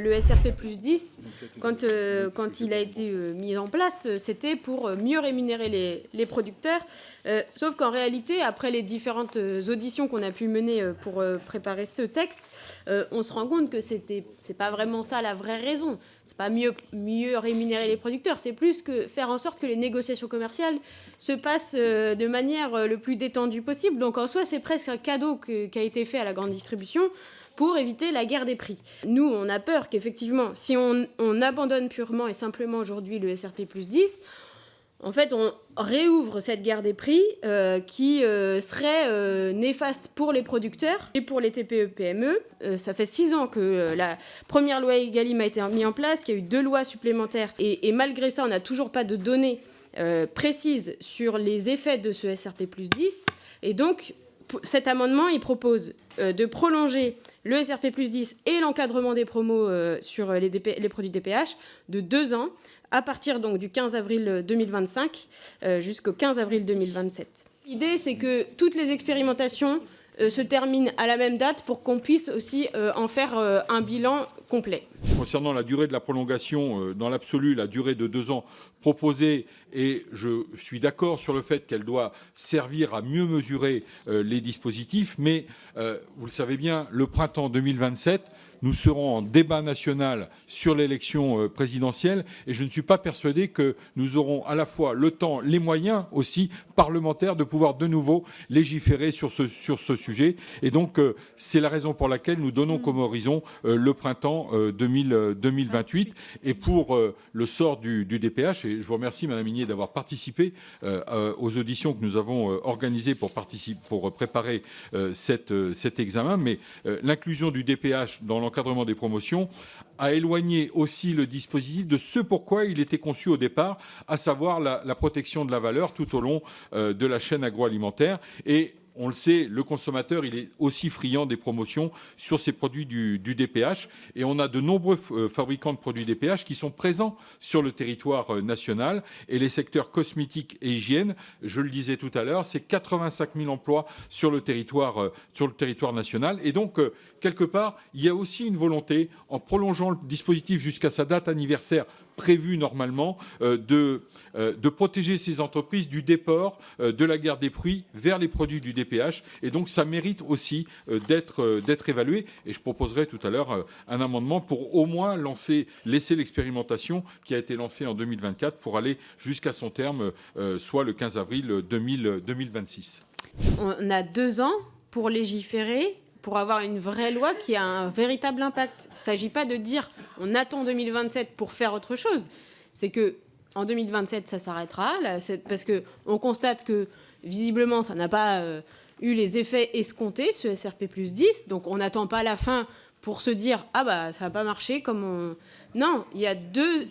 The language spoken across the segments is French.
Le SRP+10, quand il a été mis en place, c'était pour mieux rémunérer les producteurs. Sauf qu'en réalité, après les différentes auditions qu'on a pu mener pour préparer ce texte, on se rend compte que c'est pas vraiment ça la vraie raison. C'est pas mieux rémunérer les producteurs, c'est plus que faire en sorte que les négociations commerciales se passent de manière le plus détendue possible. Donc en soi, c'est presque un cadeau qui a été fait à la grande distribution pour éviter la guerre des prix. Nous, on a peur qu'effectivement, si on abandonne purement et simplement aujourd'hui le SRP+10, en fait, on réouvre cette guerre des prix qui serait néfaste pour les producteurs et pour les TPE-PME. Ça fait 6 ans que la première loi Egalim a été mise en place, qu'il y a eu 2 lois supplémentaires. Et malgré ça, on n'a toujours pas de données précises sur les effets de ce SRP+10. Et donc, cet amendement, il propose de prolonger le SRP+10 et l'encadrement des promos sur les produits DPH de 2 ans, à partir donc du 15 avril 2025 jusqu'au 15 avril 2027. L'idée, c'est que toutes les expérimentations se terminent à la même date pour qu'on puisse aussi en faire un bilan complet. Concernant la durée de la prolongation, dans l'absolu, la durée de 2 ans proposée, et je suis d'accord sur le fait qu'elle doit servir à mieux mesurer les dispositifs, mais vous le savez bien, le printemps 2027, nous serons en débat national sur l'élection présidentielle et je ne suis pas persuadé que nous aurons à la fois le temps, les moyens aussi parlementaires de pouvoir de nouveau légiférer sur ce sujet. Et donc, c'est la raison pour laquelle nous donnons comme horizon le printemps 2028. Et pour le sort du DPH, et je vous remercie, Madame Minier, d'avoir participé aux auditions que nous avons organisées pour préparer cet examen, mais l'inclusion du DPH dans l'encadrement des promotions a éloigné aussi le dispositif de ce pourquoi il était conçu au départ, à savoir la protection de la valeur tout au long de la chaîne agroalimentaire. Et on le sait, le consommateur, il est aussi friand des promotions sur ces produits du DPH. Et on a de nombreux fabricants de produits DPH qui sont présents sur le territoire national. Et les secteurs cosmétiques et hygiène, je le disais tout à l'heure, c'est 85 000 emplois sur le territoire national. Et donc, quelque part, il y a aussi une volonté, en prolongeant le dispositif jusqu'à sa date anniversaire prévu normalement, de protéger ces entreprises du déport de la guerre des prix vers les produits du DPH. Et donc, ça mérite aussi d'être évalué. Et je proposerai tout à l'heure un amendement pour au moins laisser l'expérimentation qui a été lancée en 2024 pour aller jusqu'à son terme, soit le 15 avril 2026. On a 2 ans pour légiférer, pour avoir une vraie loi qui a un véritable impact. Il ne s'agit pas de dire on attend 2027 pour faire autre chose. C'est qu'en 2027, ça s'arrêtera, là, parce qu'on constate que visiblement, ça n'a pas eu les effets escomptés, ce SRP+10. Donc on n'attend pas la fin pour se dire « Ah bah ça n'a pas marché comme on... » Non,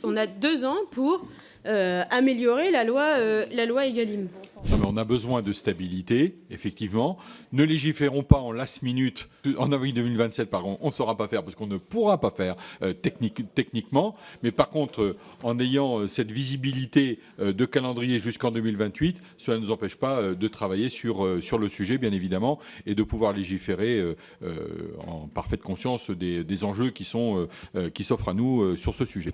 on a 2 ans pour améliorer la loi Egalim. Non, mais on a besoin de stabilité, effectivement. Ne légiférons pas en last minute, en avril 2027, pardon, on ne saura pas faire parce qu'on ne pourra pas faire techniquement. Mais par contre, en ayant cette visibilité de calendrier jusqu'en 2028, cela ne nous empêche pas de travailler sur le sujet, bien évidemment, et de pouvoir légiférer en parfaite conscience des enjeux qui s'offrent à nous sur ce sujet.